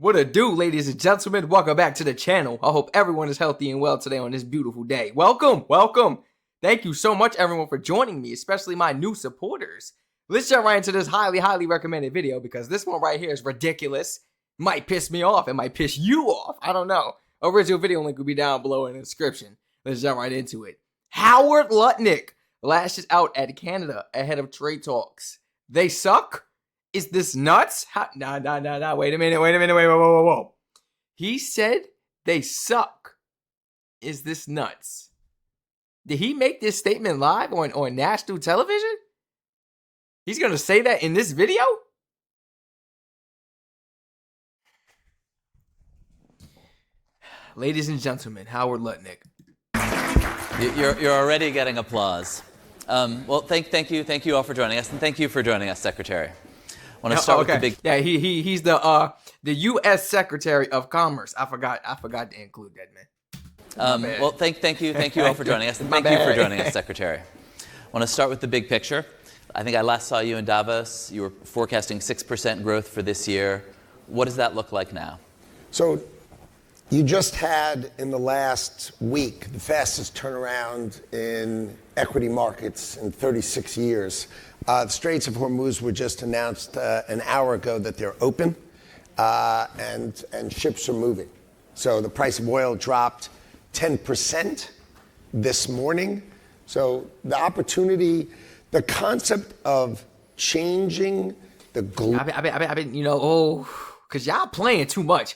What a do, ladies and gentlemen. Welcome back to the channel. I hope everyone is healthy and well today on this beautiful day. Welcome. Thank you so much, everyone, for joining me, especially my new supporters. Let's jump right into this highly recommended video because this one right here is ridiculous. Might piss me off. It might piss you off. I don't know. Original video link will be down below in the description. Let's jump right into it. Howard Lutnick lashes out at Canada ahead of trade talks. They suck? Is this nuts? Nah. Wait a minute. Whoa. He said they suck. Is this nuts? Did he make this statement live on national television? He's going to say that in this video? Ladies and gentlemen, Howard Lutnick. You're already getting applause. Well, thank you all for joining us, and thank you for joining us, Secretary. I want to start with the big. Yeah, he's the U.S. Secretary of Commerce. I forgot to include that, man. Well, thank you all for joining us, and thank you for joining us, Secretary. I want to start with the big picture. I think I last saw you in Davos. You were forecasting 6% growth for this year. What does that look like now? So you just had, in the last week, the fastest turnaround in equity markets in 36 years. The Straits of Hormuz were just announced an hour ago that they're open, and ships are moving. So the price of oil dropped 10% this morning. So the opportunity, the concept of changing the global... I've been, because y'all playing too much.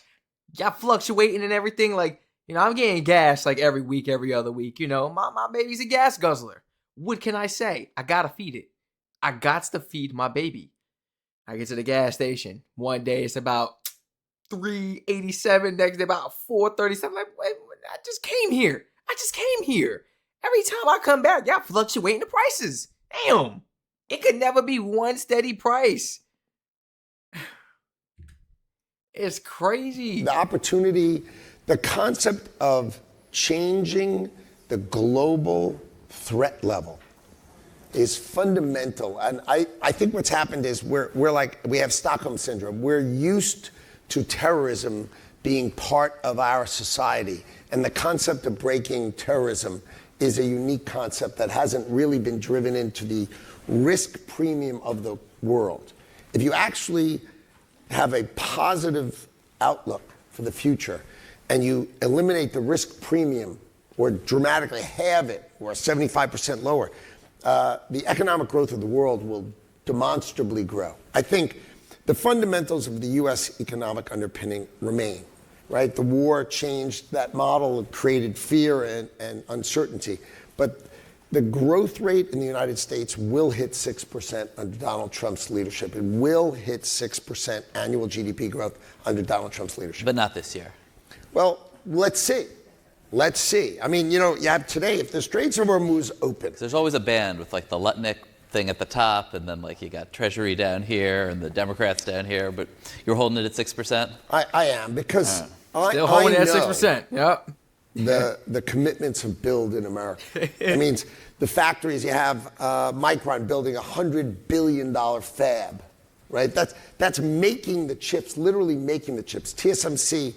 Y'all fluctuating and everything. Like, I'm getting gas like every week, every other week. My baby's a gas guzzler. What can I say? I gotta feed it. I gots to feed my baby. I get to the gas station. One day it's about $3.87. Next day about $4.37. Like, wait, I just came here. Every time I come back, y'all fluctuating the prices. Damn. It could never be one steady price. It's crazy. The opportunity, the concept of changing the global threat level is fundamental. And I think what's happened is we have Stockholm syndrome. We're used to terrorism being part of our society. And the concept of breaking terrorism is a unique concept that hasn't really been driven into the risk premium of the world. If you actually have a positive outlook for the future and you eliminate the risk premium or dramatically halve it or 75% lower, the economic growth of the world will demonstrably grow. I think the fundamentals of the U.S. economic underpinning remain, right? The war changed that model. It created fear and uncertainty. But the growth rate in the United States will hit 6% under Donald Trump's leadership. It will hit 6% annual GDP growth under Donald Trump's leadership. But not this year. Well, let's see. I mean, you have today, if the Straits of Hormuz open. There's always a band with like the Lutnick thing at the top, and then like you got Treasury down here and the Democrats down here, but you're holding it at 6%? I am, because still holding it at 6%. Yep. The commitments of build in America. It means the factories, you have Micron building a $100 billion fab, right? That's making the chips, literally making the chips. TSMC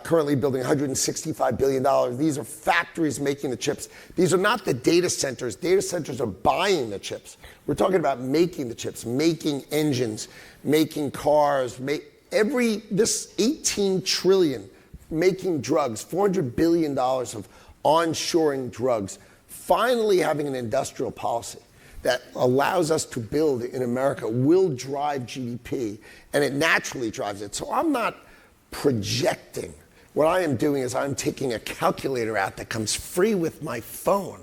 currently building $165 billion. These are factories making the chips. These are not the data centers. Data centers are buying the chips. We're talking about making the chips, making engines, making cars, this 18 trillion making drugs, $400 billion of onshoring drugs, finally having an industrial policy that allows us to build in America will drive GDP, and it naturally drives it. So I'm not projecting. What I am doing is I'm taking a calculator out that comes free with my phone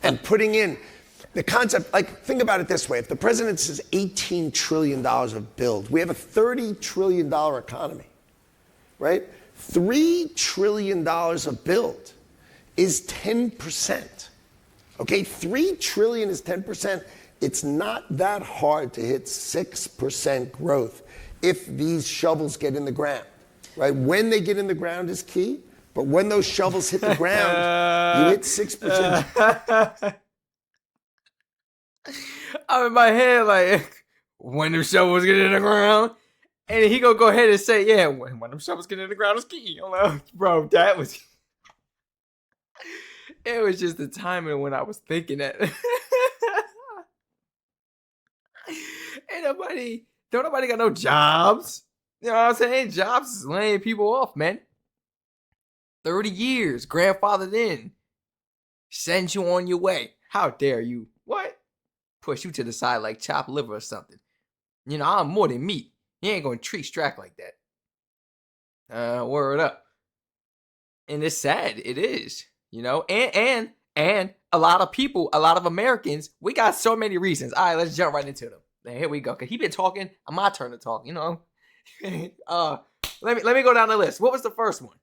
and putting in the concept. Like, think about it this way. If the president says $18 trillion of build, we have a $30 trillion economy, right? $3 trillion of build is 10%. Okay, 3 trillion is 10%. It's not that hard to hit 6% growth if these shovels get in the ground, right? When they get in the ground is key, but when those shovels hit the ground, you hit 6%. I'm in my head like, when the shovels get in the ground, And he gonna go ahead and say, yeah, when them shovels get in the ground, it's key. I'm like, bro, that was. It was just the timing when I was thinking that. Don't nobody got no jobs. You know what I'm saying? Jobs is laying people off, man. 30 years, grandfathered in. Sends you on your way. How dare you? What? Push you to the side like chopped liver or something. You know, I'm more than meat. You ain't gonna treat Strac like that. Word up. And it's sad. It is. You know, and a lot of people, a lot of Americans, we got so many reasons. All right, let's jump right into them. And here we go. Cause he been talking. My turn to talk. You know. Let me go down the list. What was the first one?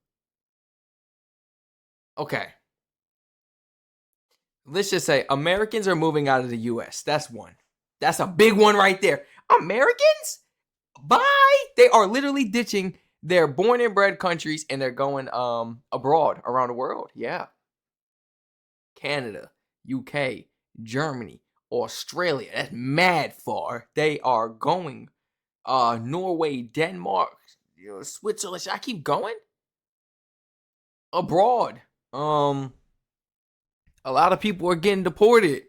Okay. Let's just say Americans are moving out of the U.S. That's one. That's a big one right there. Americans? Bye. They are literally ditching their born and bred countries and they're going abroad around the world. Yeah. Canada, UK, Germany, Australia. That's mad far. They are going Norway, Denmark, Switzerland. Should I keep going? Abroad. A lot of people are getting deported.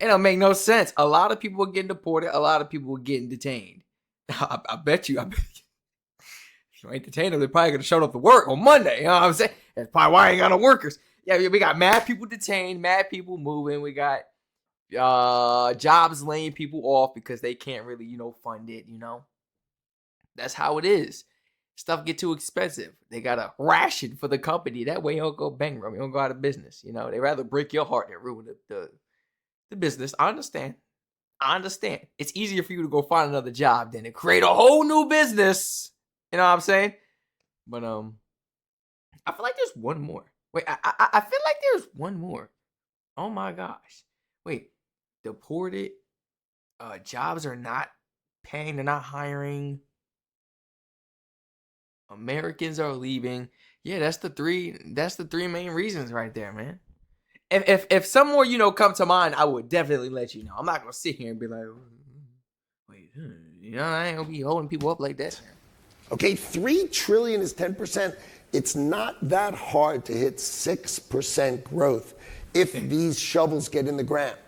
It don't make no sense. A lot of people are getting deported. A lot of people are getting detained. I bet you. If you ain't detained them, they're probably going to show up to work on Monday. You know what I'm saying? That's probably why I ain't got no workers. Yeah, we got mad people detained, mad people moving. We got jobs laying people off because they can't really, fund it, That's how it is. Stuff get too expensive. They got to ration for the company. That way you don't go bankrupt. You don't go out of business. They rather break your heart than ruin the business. I understand. It's easier for you to go find another job than to create a whole new business. You know what I'm saying? But I feel like there's one more. Wait, I feel like there's one more. Oh my gosh. Wait, deported. Jobs are not paying. They're not hiring. Americans are leaving. Yeah, that's the three main reasons right there, man. If some more, come to mind, I would definitely let you know. I'm not gonna sit here and be like, wait, I ain't gonna be holding people up like that. Okay, $3 trillion is 10%. It's not that hard to hit 6% growth if these shovels get in the ground,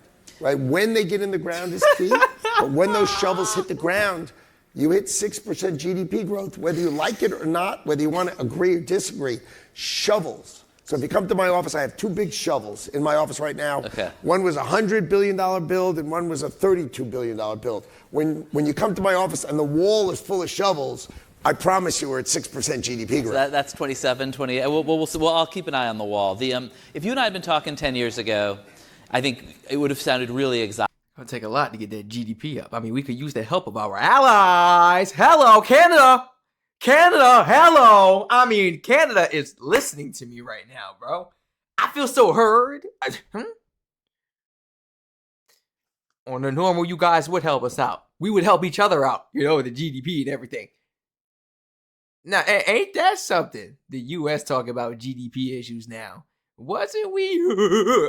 right? When they get in the ground is key, but when those shovels hit the ground, you hit 6% GDP growth, whether you like it or not, whether you want to agree or disagree. Shovels. So if you come to my office, I have two big shovels in my office right now. Okay. One was a $100 billion build and one was a $32 billion build. When you come to my office and the wall is full of shovels, I promise you we're at 6% GDP growth. So that's 27, 28. Well, I'll keep an eye on the wall. If you and I had been talking 10 years ago, I think it would have sounded really exotic. It'll take a lot to get that GDP up. I mean, we could use the help of our allies. Hello, Canada. Canada, hello. I mean, Canada is listening to me right now, bro. I feel so heard. On the normal, you guys would help us out. We would help each other out, the GDP and everything. Now, ain't that something? The U.S. talking about GDP issues now. Wasn't we?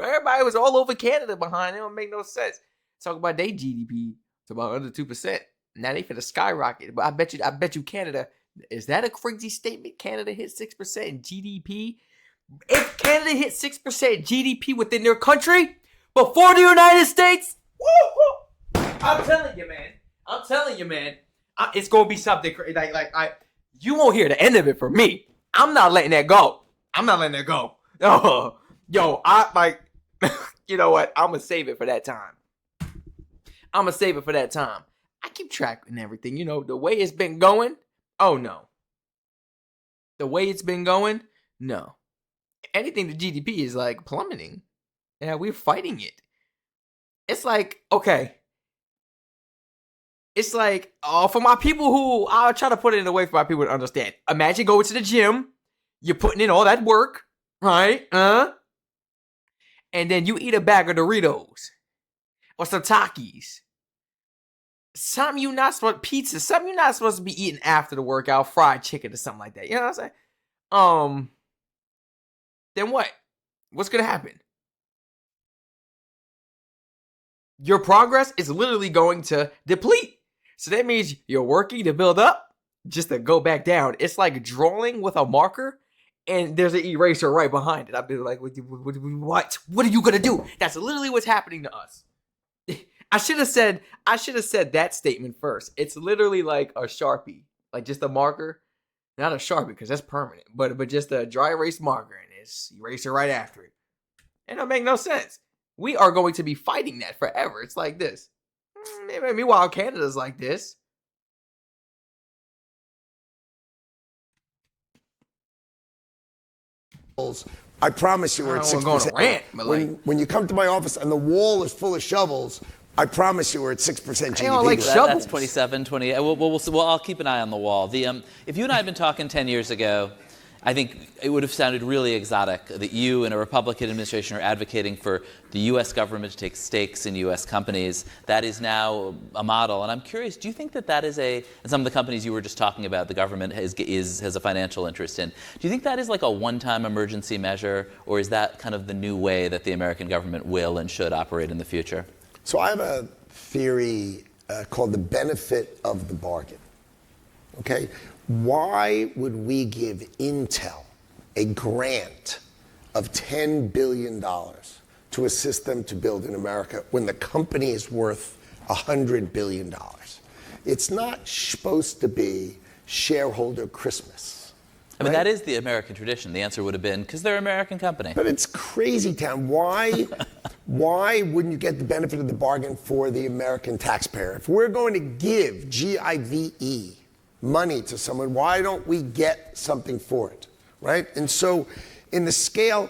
Everybody was all over Canada behind. It don't make no sense. Talk about their GDP. It's about under 2%. Now they finna skyrocket. But I bet you Canada, is that a crazy statement? Canada hit 6% in GDP? If Canada hit 6% GDP within their country before the United States, I'm telling you, man. It's gonna be something crazy. You won't hear the end of it from me. I'm not letting that go. Oh, yo, you know what? I'm gonna save it for that time. I keep track and everything. The way it's been going. Oh no. The way it's been going. No. Anything to GDP is like plummeting. Yeah, we're fighting it. It's like, okay. It's like, for my people who, I'll try to put it in a way for my people to understand. Imagine going to the gym. You're putting in all that work, right? And then you eat a bag of Doritos. Or some Takis. Something you're not supposed to be eating after the workout. Fried chicken or something like that. You know what I'm saying? Then what? What's going to happen? Your progress is literally going to deplete. So that means you're working to build up just to go back down. It's like drawing with a marker and there's an eraser right behind it. I'd be like, what? What are you going to do? That's literally what's happening to us. I should have said that statement first. It's literally like a Sharpie, like just a marker, not a Sharpie because that's permanent, but just a dry erase marker and it's eraser right after it. And it'll make no sense. We are going to be fighting that forever. It's like this. Meanwhile, Canada's like this. I promise you we're at 6%. Going to rant, but when you come to my office and the wall is full of shovels, I promise you we're at 6% GDP. I don't like growth. shovels. That's 27, 28. Well, I'll keep an eye on the wall. If you and I had been talking 10 years ago, I think it would have sounded really exotic that you and a Republican administration are advocating for the U.S. government to take stakes in U.S. companies. That is now a model. And I'm curious, do you think that is and some of the companies you were just talking about, the government has a financial interest in. Do you think that is like a one-time emergency measure, or is that kind of the new way that the American government will and should operate in the future? So I have a theory called the benefit of the bargain. Okay? Why would we give Intel a grant of $10 billion to assist them to build in America when the company is worth $100 billion? It's not supposed to be shareholder Christmas. I mean, that is the American tradition. The answer would have been, because they're an American company. But it's crazy town. Why wouldn't you get the benefit of the bargain for the American taxpayer? If we're going to give GIVE money to someone, why don't we get something for it, right? And so in the scale,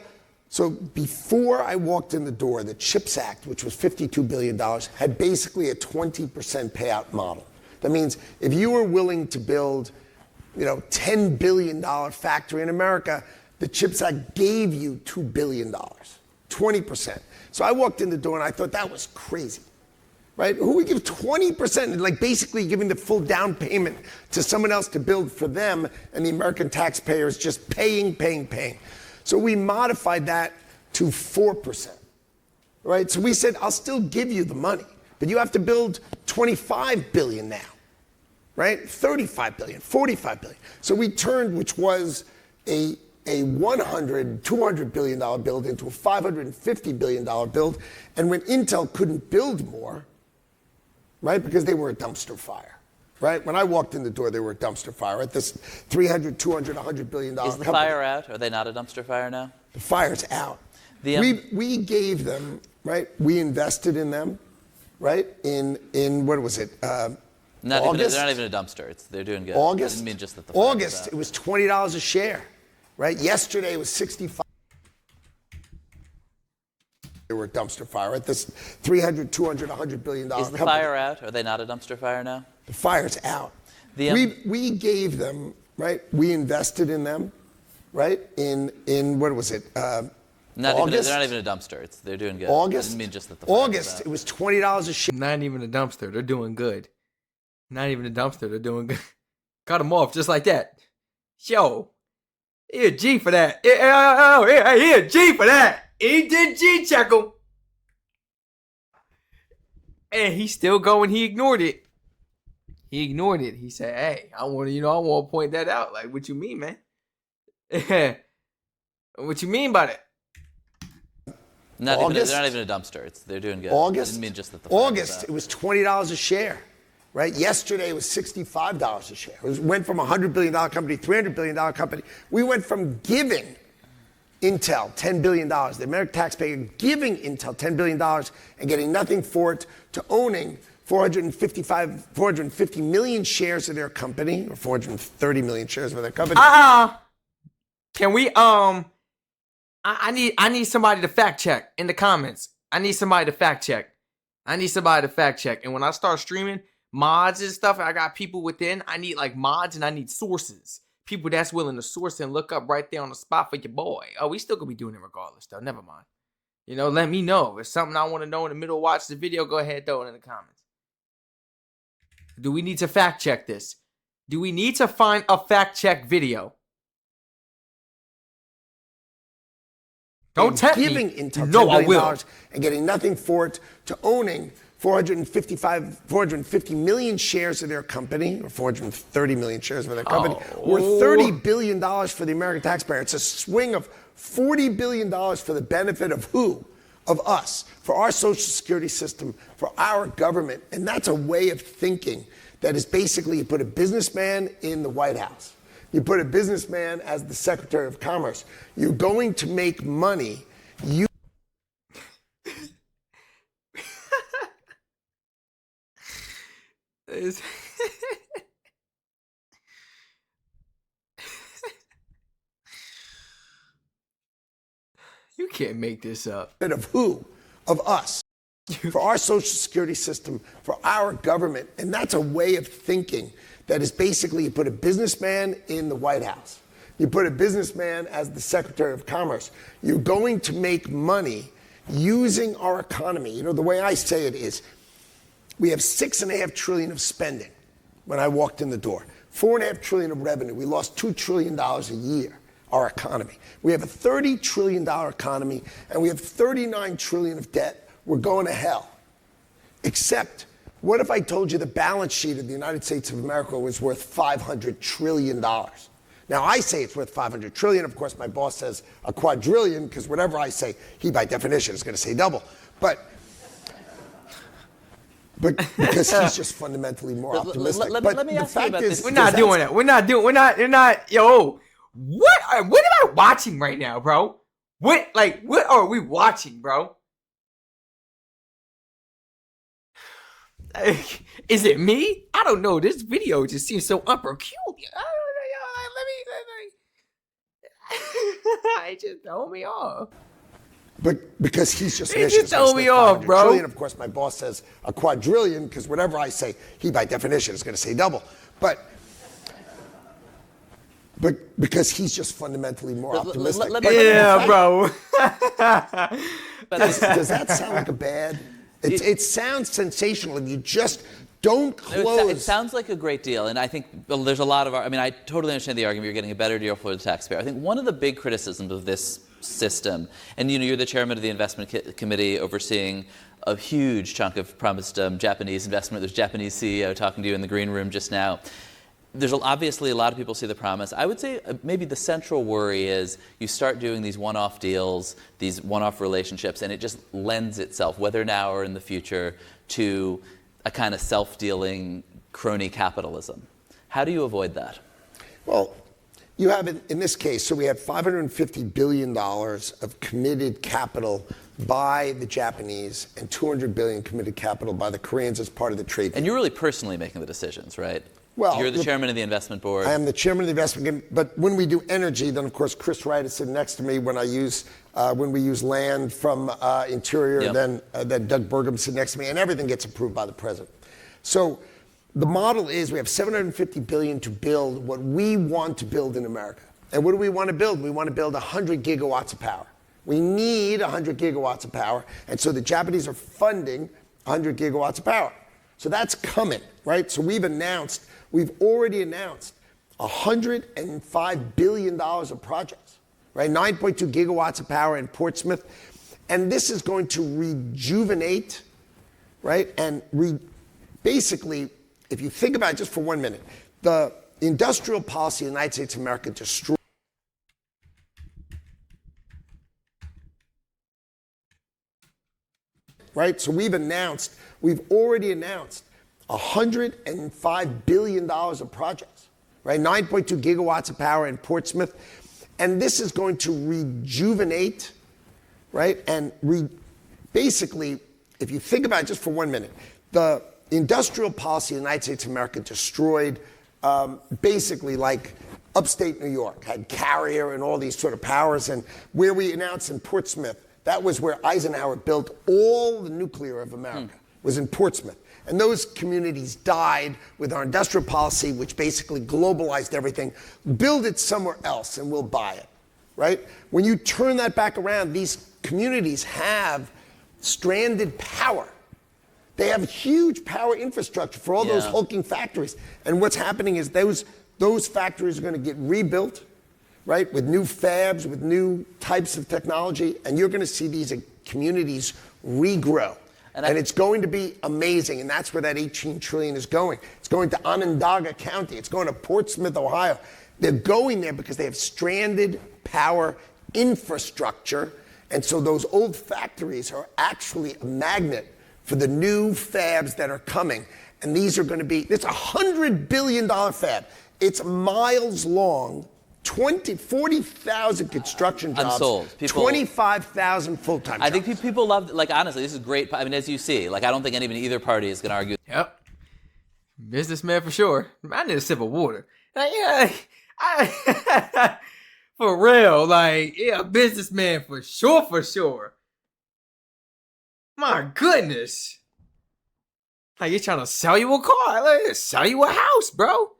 so before I walked in the door, the CHIPS Act, which was $52 billion, had basically a 20% payout model. That means if you were willing to build, $10 billion factory in America, the CHIPS Act gave you $2 billion, 20%. So I walked in the door and I thought that was crazy. Right? Who would give 20%, like basically giving the full down payment to someone else to build for them, and the American taxpayer is just paying. So we modified that to 4%. Right? So we said, I'll still give you the money, but you have to build 25 billion now. Right? 35 billion, 45 billion. So we turned, which was a $200 billion build into a $550 billion build. And when Intel couldn't build more, right? Because they were a dumpster fire, right? When I walked in the door, they were a dumpster fire, right? This $300, $200, $100 billion Is the fire out? Are they not a dumpster fire now? The fire's out. We gave them, right? We invested in them, right? In what was it? August? They're not even a dumpster. They're doing good. August? I didn't mean just that the fire was out. It was $20 a share, right? Yesterday it was 65. They were a dumpster fire, right? This $300, $200, $100 billion Is the fire out? Are they not a dumpster fire now? The fire's out. We gave them, right? We invested in them, right? In what was it? August? They're not even a dumpster. They're doing good. August? I didn't mean just that the fire was out. It was $20 a share. Not even a dumpster. They're doing good. Not even a dumpster. They're doing good. Cut them off just like that. Yo, he a G for that. He a G for that. He did G check him. And he's still going. He ignored it. He said, hey, I want to point that out. Like, what you mean, man? What you mean by that? They're not even a dumpster. They're doing good. August? I didn't mean just that the fire was out. It was $20 a share, right? Yesterday it was $65 a share. It went from a $100 billion company, $300 billion company. We went from giving Intel $10 billion, the American taxpayer giving Intel $10 billion and getting nothing for it, to owning 450 million shares of their company, or 430 million shares of their company. Can we, I need somebody to fact check in the comments. I need somebody to fact check. And when I start streaming mods and stuff, I got people within. I need like mods and I need sources. People that's willing to source and look up right there on the spot for your boy. Oh, we still gonna be doing it regardless though. Never mind. Let me know. If it's something I want to know in the middle of watch the video, go ahead, throw it in the comments. Do we need to fact check this? Do we need to find a fact check video? Don't tempt giving me. Intel No, $10 I billion will. and getting nothing for it, to owning 450 million shares of their company, or 430 million shares of their company, worth $30 billion for the American taxpayer. It's a swing of $40 billion for the benefit of who? Of us, for our Social Security system, for our government. And that's a way of thinking that is basically you put a businessman in the White House. You put a businessman as the Secretary of Commerce. You're going to make money. You can't make this up. Of who? Of us. For our Social Security system, for our government. And that's a way of thinking that is basically you put a businessman in the White House. You put a businessman as the Secretary of Commerce. You're going to make money using our economy. You know, the way I say it is we have $6.5 trillion of spending when I walked in the door. $4.5 trillion of revenue. We lost $2 trillion a year, our economy. We have a $30 trillion economy, and we have $39 trillion of debt. We're going to hell. Except, what if I told you the balance sheet of the United States of America was worth $500 trillion? Now, I say it's worth $500 trillion. Of course, my boss says a quadrillion, because whatever I say, he, by definition, is going to say double. But because he's just fundamentally more optimistic. Let me ask you about this. We're not doing it. You're not, yo, what am I watching right now, bro? What are we watching, bro? Is it me? I don't know. This video just seems so unpeculiar. I don't know, yo, let me. It just throw me off. But because he's just He just throw me off, bro. Trillion. Of course, my boss says a quadrillion, because whatever I say, he by definition is going to say double. But because he's just fundamentally more optimistic. Yeah, bro. Does that sound like a bad? It sounds sensational if you just don't close. It sounds like a great deal, and I think there's a lot of. I mean, I totally understand the argument. You're getting a better deal for the taxpayer. I think one of the big criticisms of this system, and you're the chairman of the investment committee overseeing a huge chunk of promised Japanese investment. There's a Japanese CEO talking to you in the green room just now. There's obviously a lot of people see the promise. I would say maybe the central worry is you start doing these one-off deals, these one-off relationships, and it just lends itself, whether now or in the future, to a kind of self-dealing crony capitalism. How do you avoid that? Well, you have in this case, so we have $550 billion of committed capital by the Japanese and $200 billion committed capital by the Koreans as part of the trade. And you're really personally making the decisions, right? Well, you're the chairman of the investment board. I am the chairman of the investment board. But when we do energy, then of course Chris Wright is sitting next to me. When we use land from Interior, Yep. then Doug Burgum sits next to me, and everything gets approved by the president. So the model is we have $750 billion to build what we want to build in America. And what do we want to build? We want to build 100 gigawatts of power. We need 100 gigawatts of power, and so the Japanese are funding 100 gigawatts of power. So that's coming, right? So we've already announced $105 billion of projects, right? 9.2 gigawatts of power in Portsmouth. And this is going to rejuvenate, right? And basically, if you think about it just for 1 minute, the industrial policy of the United States of America destroyed. Right? So we've already announced $105 billion of projects, right? 9.2 gigawatts of power in Portsmouth. And this is going to rejuvenate, right? And basically, if you think about it just for 1 minute, the industrial policy of the United States of America destroyed basically like upstate New York, had Carrier and all these sort of powers. And where we announced in Portsmouth, that was where Eisenhower built all the nuclear of America, was in Portsmouth. And those communities died with our industrial policy, which basically globalized everything. Build it somewhere else and we'll buy it, right? When you turn that back around, these communities have stranded power. They have huge power infrastructure for all those hulking factories. And what's happening is those factories are going to get rebuilt, right, with new fabs, with new types of technology, and you're going to see these communities regrow. And it's going to be amazing, and that's where that $18 trillion is going. It's going to Onondaga County. It's going to Portsmouth, Ohio. They're going there because they have stranded power infrastructure, and so those old factories are actually a magnet for the new fabs that are coming. And these are going to be, it's a $100 billion fab. It's miles long, 40,000 construction jobs, unsold. 25,000 full-time jobs. I think people love, like, honestly, this is great. I mean, as you see, like, I don't think anybody in either party is going to argue. Yep. Businessman for sure. I need a sip of water. Like, yeah, for real. Like, yeah, businessman for sure, for sure. My goodness. Like, he's trying to sell you a car. Like, sell you a house, bro.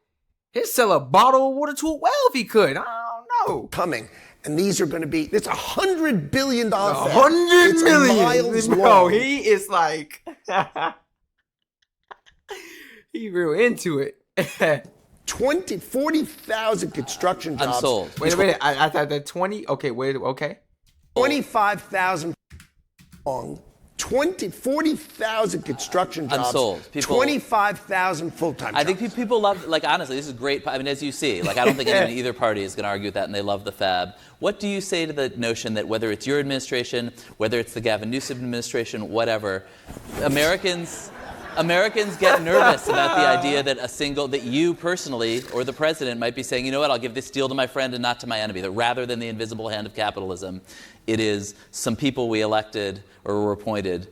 He'd sell a bottle of water to a well if he could. I don't know. Coming. And these are going to be, it's a $100 billion fab. 100 million. Miles Bro, long. he is like, he real into it. 40,000 construction jobs. Unsold. Wait a minute. I thought that 20. Okay, wait. Okay. 25,000 long. 40,000 construction jobs. Unsold. 25,000 full-time jobs. I think people love, like, honestly, this is great. I mean, as you see, like, I don't think anybody in either party is going to argue with that, and they love the fab. What do you say to the notion that whether it's your administration, whether it's the Gavin Newsom administration, whatever, Americans get nervous about the idea that that you personally or the president might be saying, you know what, I'll give this deal to my friend and not to my enemy, that rather than the invisible hand of capitalism, it is some people we elected or were appointed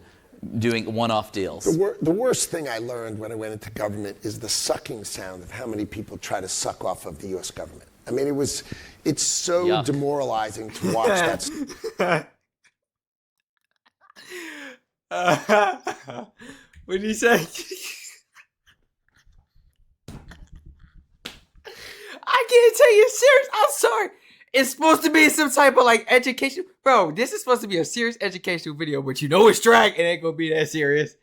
doing one-off deals. The worst thing I learned when I went into government is the sucking sound of how many people try to suck off of the U.S. government. I mean, it's so Yuck. demoralizing to watch that. What did he say? I can't tell you serious. I'm sorry. It's supposed to be some type of like education. Bro, this is supposed to be a serious educational video, but you know it's Strac. It ain't gonna be that serious.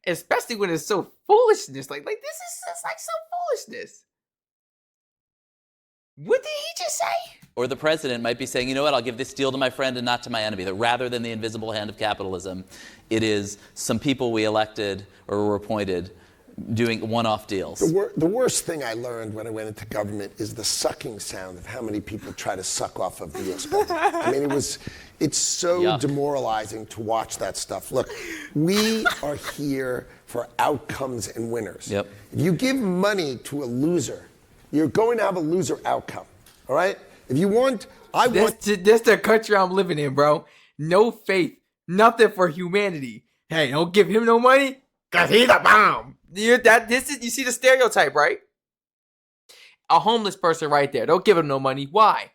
Especially when it's so foolishness. Like this is just like some foolishness. What did he just say? Or the president might be saying, you know what, I'll give this deal to my friend and not to my enemy, that rather than the invisible hand of capitalism, it is some people we elected or were appointed doing one-off deals. The worst thing I learned when I went into government is the sucking sound of how many people try to suck off of the U.S. government. I mean, it's so Yuck. demoralizing to watch that stuff. Look, we are here for outcomes and winners. Yep. If you give money to a loser, you're going to have a loser outcome. All right? If you want, That's the country I'm living in, bro. No faith, nothing for humanity. Hey, don't give him no money, cause he's a bomb. You see the stereotype, right? A homeless person right there. Don't give him no money. Why?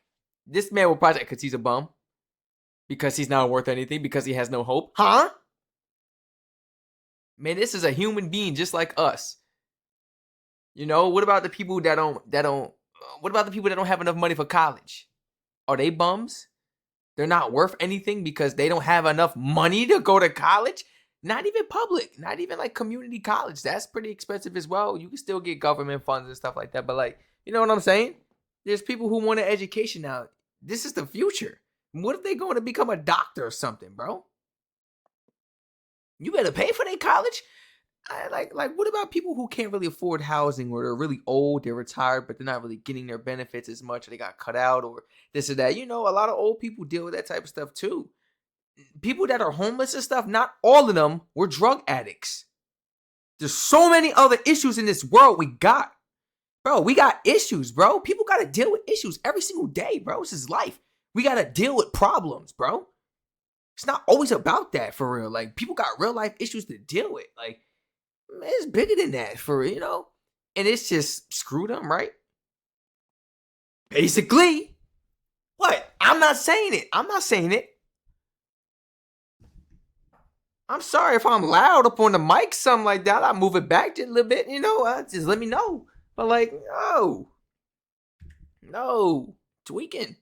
This man will probably because he's a bum. Because he's not worth anything. Because he has no hope. Huh? Man, this is a human being just like us. You know, what about the people that don't what about the people that don't have enough money for college? Are they bums? They're not worth anything because they don't have enough money to go to college? Not even public, not even like community college. That's pretty expensive as well. You can still get government funds and stuff like that. But like, you know what I'm saying? There's people who want an education now. This is the future. What if they going to become a doctor or something, bro? You better pay for their college. Like, what about people who can't really afford housing, or they're really old, they're retired, but they're not really getting their benefits as much, or they got cut out, or this or that? You know, a lot of old people deal with that type of stuff too. People that are homeless and stuff, not all of them were drug addicts. There's so many other issues in this world we got. Bro, we got issues, bro. People got to deal with issues every single day, bro. This is life. We got to deal with problems, bro. It's not always about that, for real. Like, people got real life issues to deal with. Like, man, it's bigger than that, for real, you know? And it's just screw them, right? Basically. What? I'm not saying it. I'm sorry if I'm loud up on the mic, something like that. I'll move it back just a little bit, you know? Just let me know. But like, no, tweaking.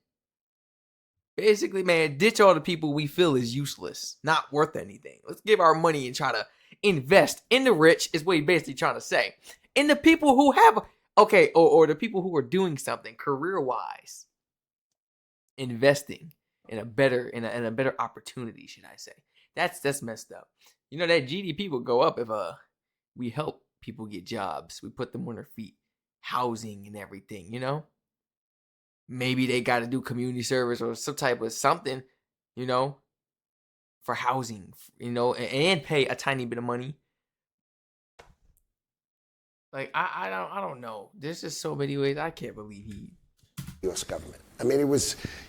Basically, man, ditch all the people we feel is useless, not worth anything. Let's give our money and try to invest in the rich, is what he's basically trying to say. In the people who have, or the people who are doing something career-wise. Investing in a better opportunity, should I say. That's messed up. You know, that GDP would go up if we help people get jobs. We put them on their feet, housing and everything, you know? Maybe they got to do community service or some type of something, you know, for housing, you know, and pay a tiny bit of money. Like I don't know. There's just so many ways. I can't believe he. U.S. government. I mean,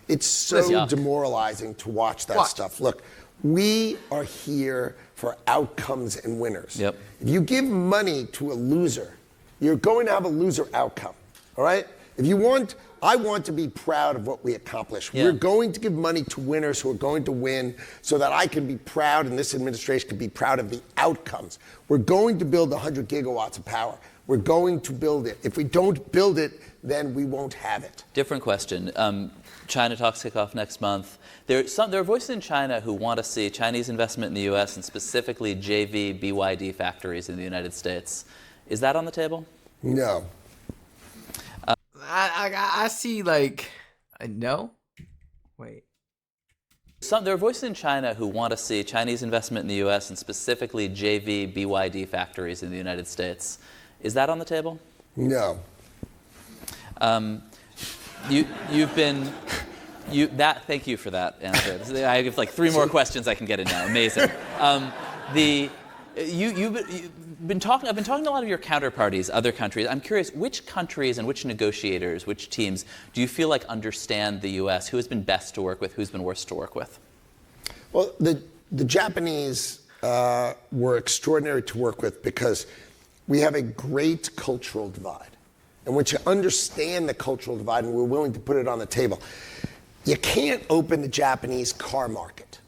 it's so demoralizing to watch that stuff. Look, we are here for outcomes and winners. Yep. If you give money to a loser, you're going to have a loser outcome. All right? I want to be proud of what we accomplish. Yeah. We're going to give money to winners who are going to win so that I can be proud and this administration can be proud of the outcomes. We're going to build 100 gigawatts of power. We're going to build it. If we don't build it, then we won't have it. Different question. China talks kick off next month. There are voices in China who want to see Chinese investment in the U.S. and specifically JV BYD factories in the United States. Is that on the table? No. I see like a no. Wait. There are voices in China who want to see Chinese investment in the U.S. and specifically JV BYD factories in the United States. Is that on the table? No. Thank you for that answer. I have like 3 more questions I can get in now. Amazing. I've been talking to a lot of your counterparties, other countries. I'm curious, which countries and which negotiators, which teams do you feel like understand the U.S.? Who has been best to work with? Who's been worst to work with? Well, the Japanese were extraordinary to work with because we have a great cultural divide. And once you understand the cultural divide, and we're willing to put it on the table, you can't open the Japanese car market.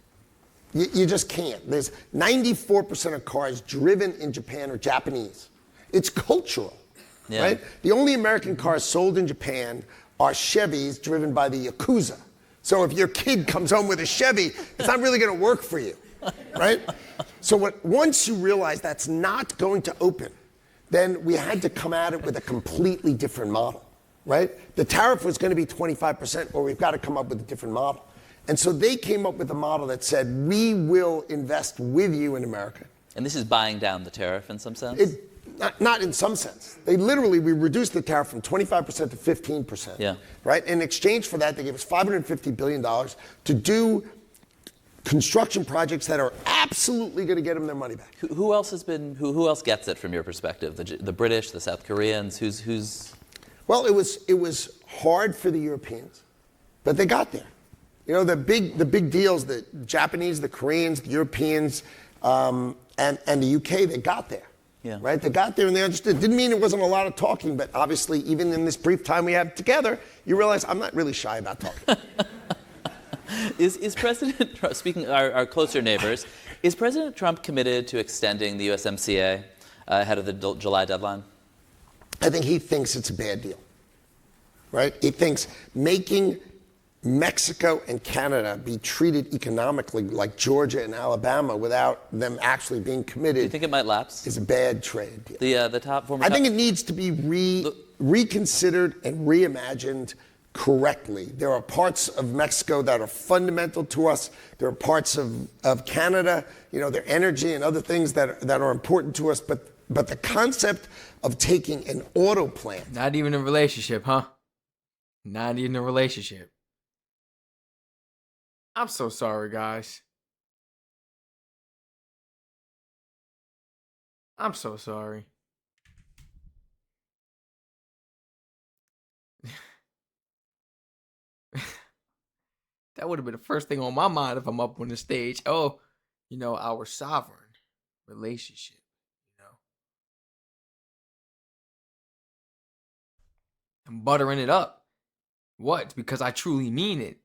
You just can't. There's 94% of cars driven in Japan are Japanese. It's cultural, right? The only American cars sold in Japan are Chevys driven by the Yakuza. So if your kid comes home with a Chevy, it's not really going to work for you, right? So once you realize that's not going to open, then we had to come at it with a completely different model, right? The tariff was going to be 25%, or we've got to come up with a different model. And so they came up with a model that said, we will invest with you in America. And this is buying down the tariff in some sense? Not in some sense. We reduced the tariff from 25% to 15%. Yeah. Right? In exchange for that, they gave us $550 billion to do construction projects that are absolutely going to get them their money back. Who else gets it from your perspective? The British, the South Koreans, who's? Well, it was hard for the Europeans, but they got there. You know, the big deals, the Japanese, the Koreans, the Europeans, and the UK, they got there. Yeah. Right? They got there and they understood. Didn't mean it wasn't a lot of talking, but obviously, even in this brief time we have together, you realize I'm not really shy about talking. Is President Trump, speaking our closer neighbors, is President Trump committed to extending the USMCA ahead of the July deadline? I think he thinks it's a bad deal. Right? He thinks making Mexico and Canada be treated economically like Georgia and Alabama without them actually being committed. Do you think it might lapse? Is a bad trade deal. I think it needs to be reconsidered and reimagined correctly. There are parts of Mexico that are fundamental to us. There are parts of Canada, you know, their energy and other things that are important to us. But the concept of taking an auto plant. Not even a relationship, huh? Not even a relationship. I'm so sorry, guys. I'm so sorry. That would have been the first thing on my mind if I'm up on the stage. Oh, you know, our sovereign relationship, you know. I'm buttering it up. What? Because I truly mean it.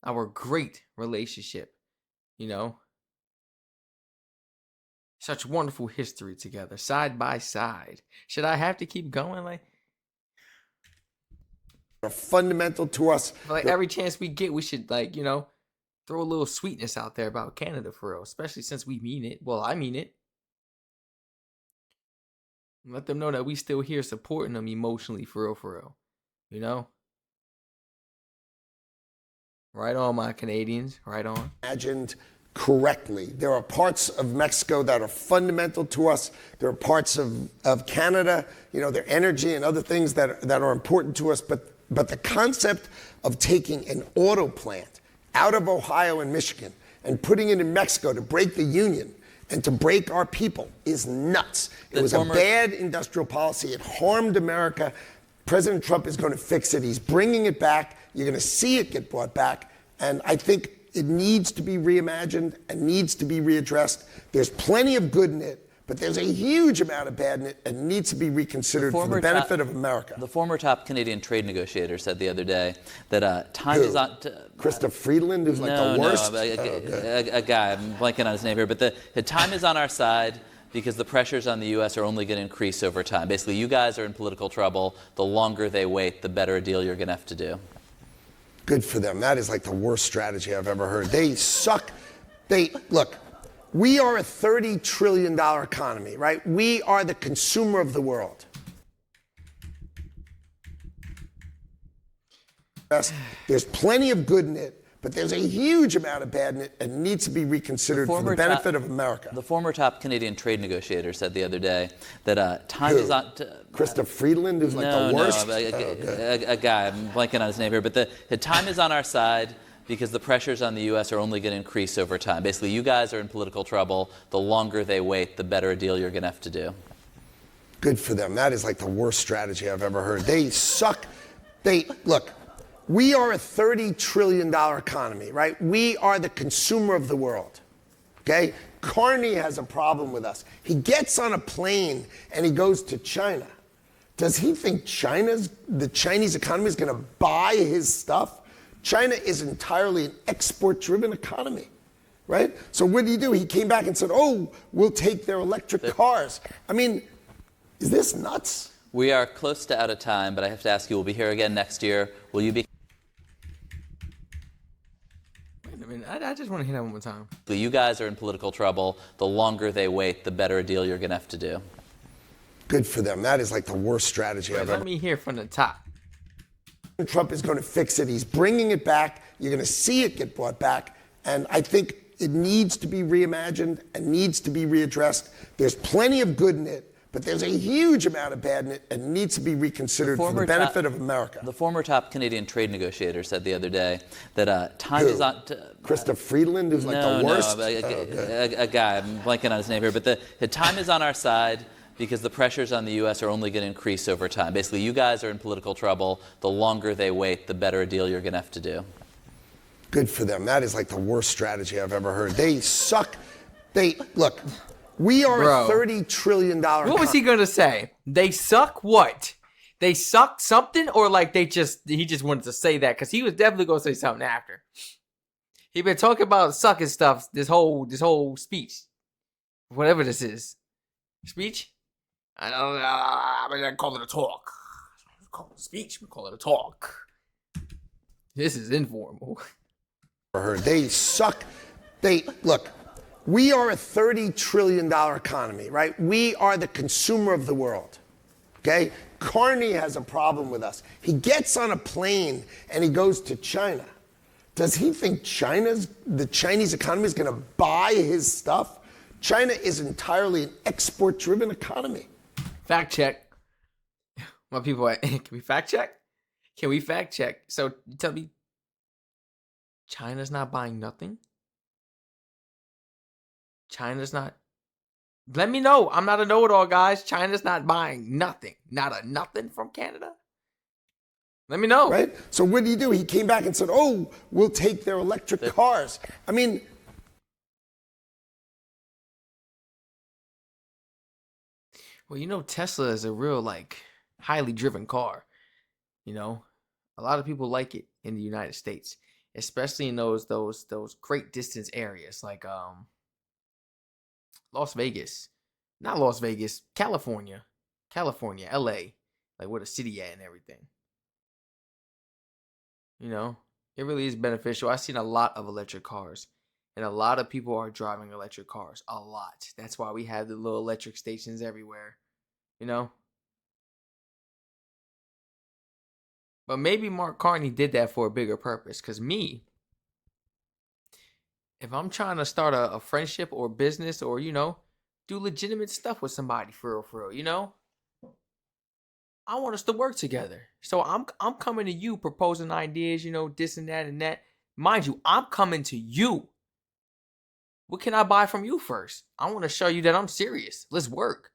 Our great relationship, you know. Such wonderful history together, side by side. Should I have to keep going? Like, Are fundamental to us. like every chance we get, we should, like, you know, throw a little sweetness out there about Canada for real, especially since we mean it. Well, I mean it. Let them know that we still here supporting them emotionally for real, you know. Right on, my Canadians. Right on. Imagined correctly. There are parts of Mexico that are fundamental to us. There are parts of Canada, their energy and other things that are important to us. But the concept of taking an auto plant out of Ohio and Michigan and putting it in Mexico to break the union and to break our people is nuts. It was a bad industrial policy. It harmed America. President Trump is going to fix it. He's bringing it back. You're going to see it get brought back. And I think it needs to be reimagined and needs to be readdressed. There's plenty of good in it, but there's a huge amount of bad in it and needs to be reconsidered for the benefit of America. The former top Canadian trade negotiator said the other day that time is on... Christopher Friedland, who's like the worst? No, a guy, I'm blanking on his name here, but the time is on our side because the pressures on the U.S. are only going to increase over time. Basically, you guys are in political trouble. The longer they wait, the better a deal you're going to have to do. Good for them. That is like the worst strategy I've ever heard. They suck. Look, we are a $30 trillion economy, right? We are the consumer of the world. There's plenty of good in it, but there's a huge amount of bad in it and needs to be reconsidered for the benefit of America. The former top Canadian trade negotiator said the other day that time is on... Christopher Friedland, who's like the worst? No, a guy, I'm blanking on his name here, but the time is on our side because the pressures on the U.S. are only going to increase over time. Basically, you guys are in political trouble. The longer they wait, the better a deal you're going to have to do. Good for them. That is like the worst strategy I've ever heard. They suck. Look, we are a $30 trillion economy, right? We are the consumer of the world, okay? Carney has a problem with us. He gets on a plane and he goes to China. Does he think the Chinese economy is going to buy his stuff? China is entirely an export-driven economy, right? So what did he do? He came back and said, oh, we'll take their electric cars. I mean, is this nuts? We are close to out of time, but I have to ask you, we'll be here again next year. Will you be... Wait a minute, I just want to hear that one more time. You guys are in political trouble. The longer they wait, the better a deal you're going to have to do. Good for them. That is like the worst strategy I've ever... Let me hear from the top. Trump is going to fix it. He's bringing it back. You're going to see it get brought back. And I think it needs to be reimagined and needs to be readdressed. There's plenty of good in it, but there's a huge amount of bad in it and needs to be reconsidered for the benefit of America. The former top Canadian trade negotiator said the other day that time is on... Christopher Friedland, who's like the worst? No, a guy, I'm blanking on his name here, but the time is on our side because the pressures on the U.S. are only going to increase over time. Basically, you guys are in political trouble. The longer they wait, the better a deal you're going to have to do. Good for them. That is like the worst strategy I've ever heard. They suck. Look, we are a $30 trillion economy. What was he going to say? They suck what? They suck something, or like he just wanted to say that because he was definitely going to say something after. He been talking about sucking stuff this whole speech. Whatever this is. Speech? I don't know. I'm going to call it a talk. Call it a speech. We call it a talk. This is informal. They suck. Look, we are a $30 trillion economy, right? We are the consumer of the world, okay? Carney has a problem with us. He gets on a plane and he goes to China. Does he think the Chinese economy is going to buy his stuff? China is entirely an export-driven economy. Fact check. My people, can we fact check? Can we fact check? So tell me, China's not buying nothing? China's not... Let me know. I'm not a know-it-all, guys. China's not buying nothing. Not a nothing from Canada? Let me know. Right? So what did he do? He came back and said, oh, we'll take their electric cars. I mean... Well, you know, Tesla is a real, highly driven car. You know, a lot of people like it in the United States, especially in those great distance areas like Las Vegas, not Las Vegas, California, LA, like where the city at and everything. You know, it really is beneficial. I've seen a lot of electric cars, and a lot of people are driving electric cars. A lot. That's why we have the little electric stations everywhere. You know. But maybe Mark Carney did that for a bigger purpose. Because me, if I'm trying to start a friendship or business or, do legitimate stuff with somebody for real, I want us to work together. So I'm coming to you proposing ideas, this and that and that. Mind you, I'm coming to you. What can I buy from you first? I want to show you that I'm serious. Let's work.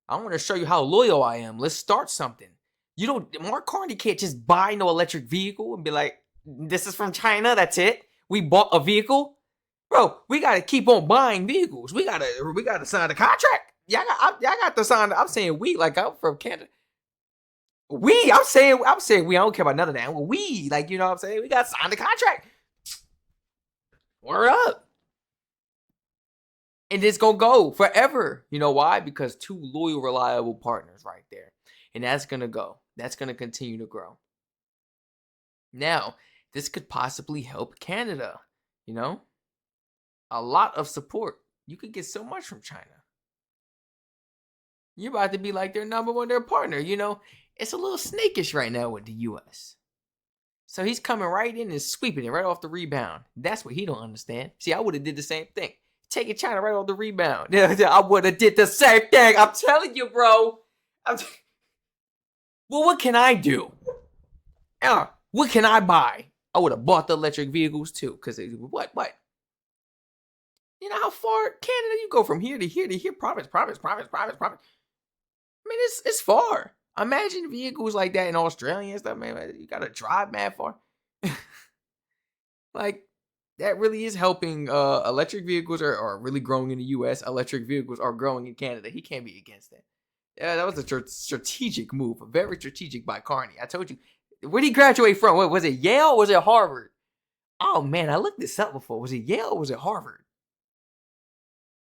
I want to show you how loyal I am. Let's start something. Mark Carney can't just buy no electric vehicle and be like, this is from China, that's it. We bought a vehicle. Bro, we gotta keep on buying vehicles. We gotta sign the contract. Y'all got to sign. I'm saying we, like I'm from Canada. I'm saying we. I don't care about none of that. We, like, you know what I'm saying? We got to sign the contract. We're up. And it's going to go forever. You know why? Because two loyal, reliable partners right there. And that's going to go. That's going to continue to grow. Now, this could possibly help Canada. A lot of support. You could get so much from China. You're about to be like their number one, their partner. It's a little snakish right now with the U.S. So he's coming right in and sweeping it right off the rebound. That's what he don't understand. See, I would have did the same thing. Taking China right off the rebound. I would have did the same thing. I'm telling you, bro. Well, what can I do? What can I buy? I would have bought the electric vehicles too. Because what? You know how far Canada you go from here to here to here? Province. I mean, it's far. Imagine vehicles like that in Australia and stuff, man. You gotta drive mad far. Like, that really is helping. Electric vehicles are really growing in the U.S. Electric vehicles are growing in Canada. He can't be against that. Yeah, that was a strategic move. Very strategic by Carney. I told you. Where did he graduate from? What, was it Yale or was it Harvard? Oh, man, I looked this up before. Was it Yale or was it Harvard?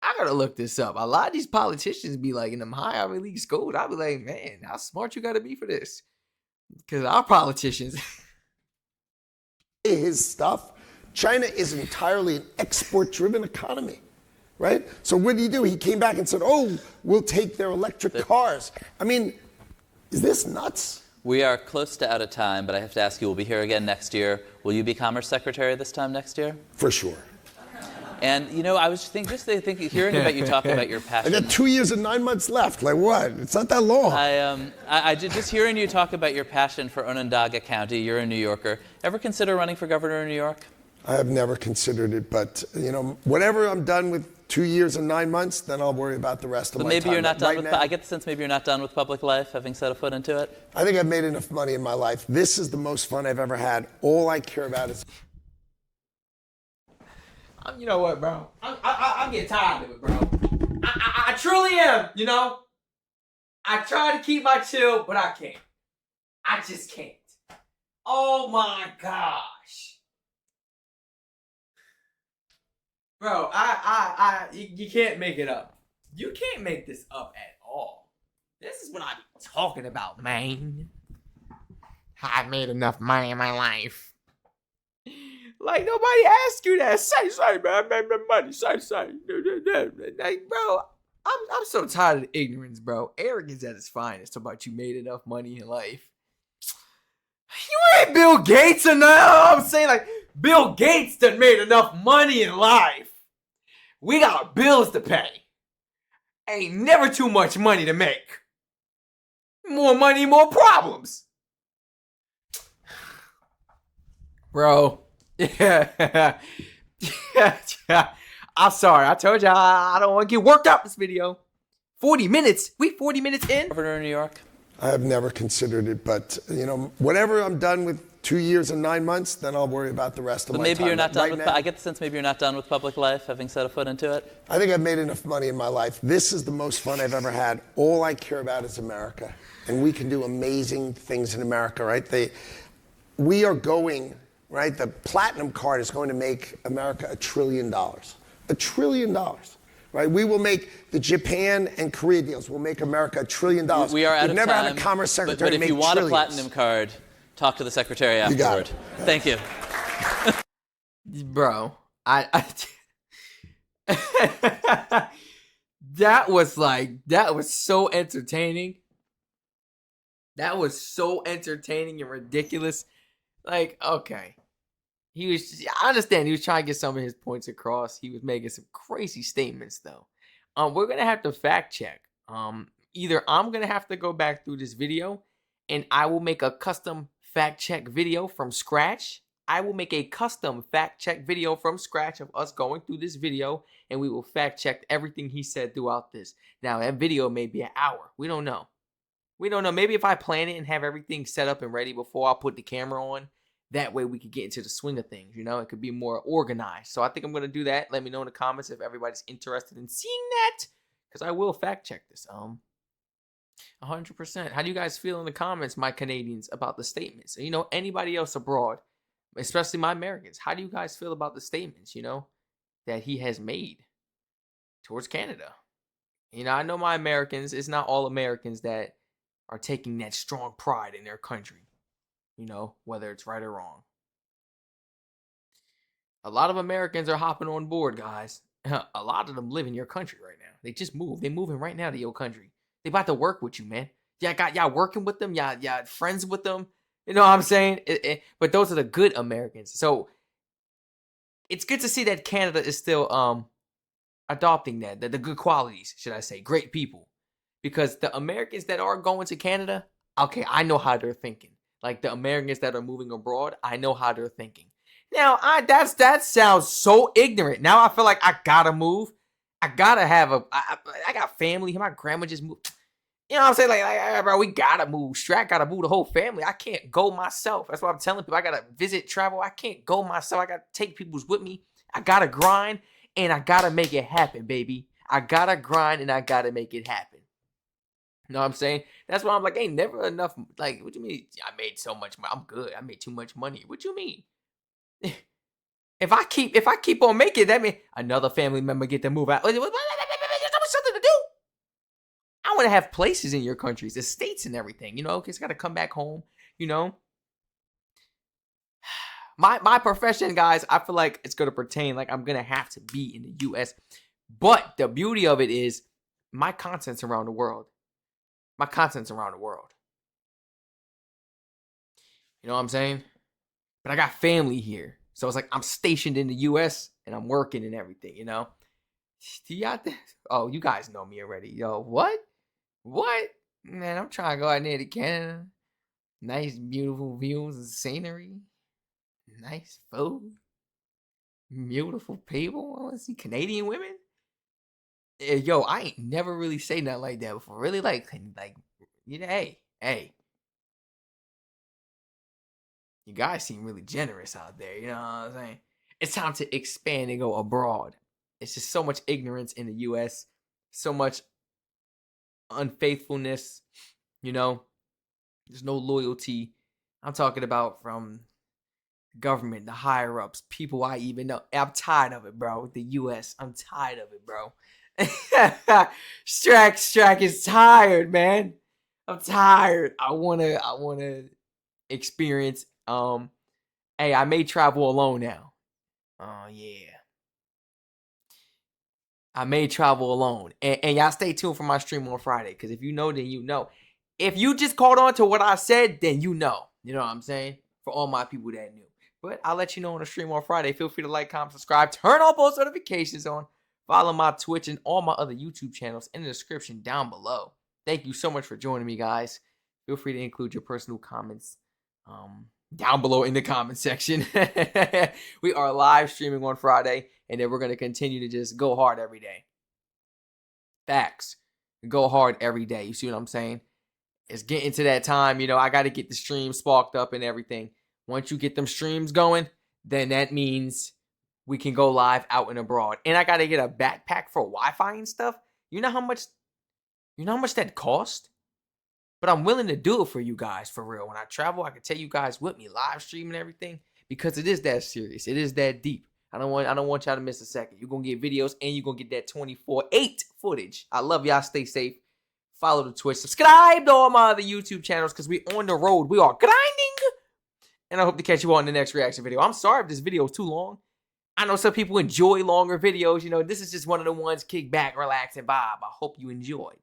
I gotta look this up. A lot of these politicians be like in them high Ivy League schools. I'll be like, man, how smart you gotta be for this? Because our politicians. His stuff. China is entirely an export-driven economy, right? So what did he do? He came back and said, oh, we'll take their electric cars. I mean, is this nuts? We are close to out of time, but I have to ask you, we'll be here again next year. Will you be Commerce Secretary this time next year? For sure. And, I was thinking, hearing about you talk about your passion. I got 2 years and 9 months left. Like what? It's not that long. I just hearing you talk about your passion for Onondaga County. You're a New Yorker. Ever consider running for governor in New York? I have never considered it, but, whenever I'm done with 2 years and 9 months, then I'll worry about the rest of my time. Maybe you're not done right with, now, I get the sense maybe you're not done with public life, having set a foot into it. I think I've made enough money in my life. This is the most fun I've ever had. All I care about is... You know what, bro? I'm getting tired of it, bro. I truly am, I try to keep my chill, but I can't. I just can't. Oh my gosh. Bro, you can't make it up. You can't make this up at all. This is what I'm talking about, man. I've made enough money in my life. Like, nobody asked you that. Say, man, I made my money. Say. Like, bro, I'm so tired of ignorance, bro. Arrogance at its finest about you made enough money in life. You ain't Bill Gates enough. I'm saying, like, Bill Gates done made enough money in life. We got bills to pay. Ain't never too much money to make. More money, more problems. Bro. Yeah. I'm sorry. I told you I don't want to get worked up this video. 40 minutes. We 40 minutes in. Governor of New York? I have never considered it, but, whenever I'm done with 2 years and 9 months, then I'll worry about the rest of my time. Maybe you're not done with, now, I get the sense maybe you're not done with public life, having set a foot into it. I think I've made enough money in my life. This is the most fun I've ever had. All I care about is America. And we can do amazing things in America, right? We are going... Right, the platinum card is going to make America $1 trillion. $1 trillion, right? We will make the Japan and Korea deals. We'll make America $1 trillion. We are out We've of time. never had a commerce secretary but if make you want trillions. a platinum card, talk to the secretary afterward. You got it. Thank you. Bro, that was so entertaining. That was so entertaining and ridiculous. Like, okay. I understand he was trying to get some of his points across. He was making some crazy statements though. We're gonna have to fact check. Either I'm gonna have to go back through this video and I will make a custom fact check video from scratch. I will make a custom fact check video from scratch of us going through this video, and we will fact check everything he said throughout this. Now that video may be an hour. We don't know. We don't know. Maybe if I plan it and have everything set up and ready before I put the camera on, that way we could get into the swing of things. It could be more organized. So I think I'm going to do that. Let me know in the comments if everybody's interested in seeing that, because I will fact check this. 100%. How do you guys feel in the comments, my Canadians, about the statements? Anybody else abroad, especially my Americans, how do you guys feel about the statements, that he has made towards Canada? I know my Americans, it's not all Americans that are taking that strong pride in their country, whether it's right or wrong. A lot of Americans are hopping on board, guys. A lot of them live in your country right now. They just moved. They moving right now to your country. They about to work with you, man. Y'all working with them. Y'all friends with them. You know what I'm saying? But those are the good Americans. So it's good to see that Canada is still adopting the good qualities, should I say, great people. Because the Americans that are going to Canada, okay, I know how they're thinking. Like the Americans that are moving abroad, I know how they're thinking. Now, that sounds so ignorant. Now I feel like I gotta move. I gotta have I got family. My grandma just moved. You know what I'm saying? Like, bro, we gotta move. Strac gotta move the whole family. I can't go myself. That's what I'm telling people. I gotta visit, travel. I can't go myself. I gotta take people's with me. I gotta grind and I gotta make it happen, baby. I gotta grind and I gotta make it happen. You know what I'm saying? That's why I'm like, ain't never enough. Like, what you mean? I made so much money. I'm good. I made too much money. What you mean? If I keep on making, that means another family member get to move out. There's something to do. I want to have places in your countries, estates and everything. It's got to come back home. My profession, guys, I feel like it's gonna pertain. Like I'm gonna have to be in the U.S. But the beauty of it is, my content's around the world. My content's around the world. You know what I'm saying? But I got family here. So it's like I'm stationed in the U.S. and I'm working and everything, Oh, you guys know me already. Yo, what? What? Man, I'm trying to go out there to Canada. Nice, beautiful views and scenery. Nice food. Beautiful people. I want to see Canadian women. Yo, I ain't never really say nothing like that before. Really, hey. You guys seem really generous out there, you know what I'm saying? It's time to expand and go abroad. It's just so much ignorance in the U.S., so much unfaithfulness, there's no loyalty. I'm talking about from government, the higher-ups, people I even know. I'm tired of it, bro, with the U.S. I'm tired of it, bro. Strac is tired, man. I'm tired. I wanna experience. Hey, I may travel alone now. Oh yeah, I may travel alone, and y'all stay tuned for my stream on Friday. Because if you know, then you know. If you just caught on to what I said, then you know. You know what I'm saying? For all my people that knew. But I'll let you know on the stream on Friday. Feel free to like, comment, subscribe, turn all post notifications on, follow my Twitch and all my other YouTube channels in the description down below. Thank you so much for joining me, guys. Feel free to include your personal comments down below in the comment section. We are live streaming on Friday, and then we're going to continue to just go hard every day. Facts. Go hard every day. You see what I'm saying? It's getting to that time, I got to get the stream sparked up and everything. Once you get them streams going, then that means we can go live out and abroad. And I got to get a backpack for Wi-Fi and stuff. You know how much that cost? But I'm willing to do it for you guys, for real. When I travel, I can take you guys with me, live stream and everything, because it is that serious. It is that deep. I don't want y'all to miss a second. You're going to get videos and you're going to get that 24/8 footage. I love y'all. Stay safe. Follow the Twitch. Subscribe to all my other YouTube channels because we on the road. We are grinding. And I hope to catch you all in the next reaction video. I'm sorry if this video is too long. I know some people enjoy longer videos. This is just one of the ones, kick back, relax, and vibe. I hope you enjoyed.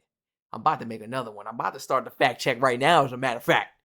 I'm about to make another one. I'm about to start the fact check right now, as a matter of fact.